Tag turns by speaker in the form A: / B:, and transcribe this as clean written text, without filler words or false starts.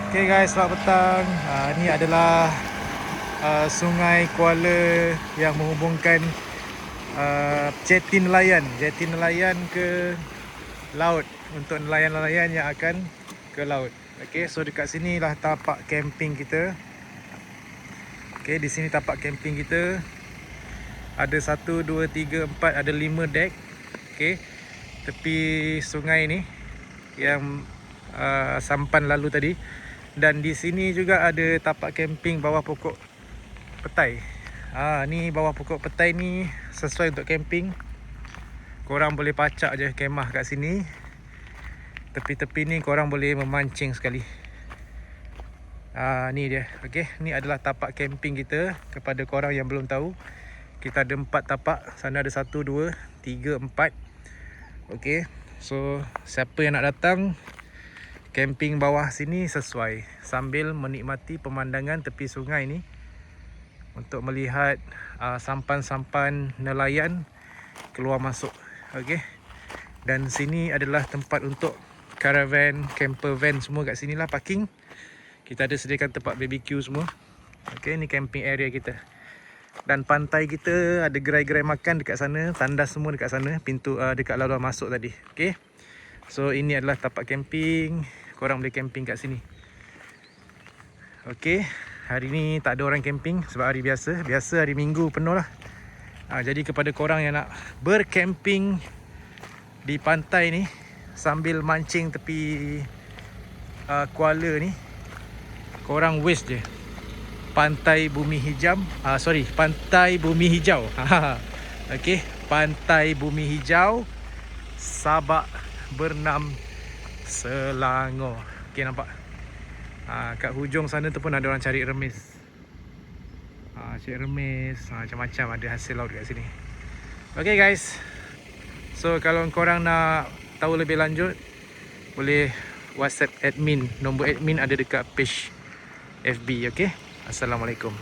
A: Okay guys, selamat petang. Ini adalah Sungai Kuala yang menghubungkan Jeti Nelayan ke laut untuk nelayan-nelayan yang akan ke laut. Okay, so dekat sini lah tapak camping kita. Okay, di sini tapak camping kita. Ada 1, 2, 3, 4, ada 5 deck. Okay, tepi sungai ni yang sampan lalu tadi. Dan di sini juga ada tapak camping bawah pokok petai. Ni bawah pokok petai ni sesuai untuk camping. Korang boleh pacak je kemah kat sini. Tepi-tepi ni korang boleh memancing sekali. Ni dia. Okey, ni adalah tapak camping kita. Kepada korang yang belum tahu, kita ada 4 tapak. Sana ada 1, 2, 3, 4. Okey. So siapa yang nak datang, camping bawah sini sesuai, sambil menikmati pemandangan tepi sungai ni untuk melihat sampan-sampan nelayan keluar masuk. Okey. Dan sini adalah tempat untuk caravan, camper van semua kat sini lah parking. Kita ada sediakan tempat BBQ semua. Okey, ni camping area kita. Dan pantai kita ada gerai-gerai makan dekat sana, tandas semua dekat sana, pintu dekat laluan masuk tadi. Okey. So ini adalah tapak camping. Korang boleh camping kat sini. Okey, hari ni tak ada orang camping sebab hari biasa. Biasa hari Minggu penuh lah. Jadi kepada korang yang nak bercamping di pantai ni sambil mancing tepi Kuala ni, korang waste je. Pantai Bumi Hijau. Pantai Bumi Hijau. Okey, Pantai Bumi Hijau, Sabak Bernam, Selangor. Okey, nampak? Kat hujung sana tu pun ada orang cari remis. Cari remis, macam-macam ada hasil laut kat sini. Okey guys. So kalau korang nak tahu lebih lanjut, boleh WhatsApp admin. Nombor admin ada dekat page FB. Okey. Assalamualaikum.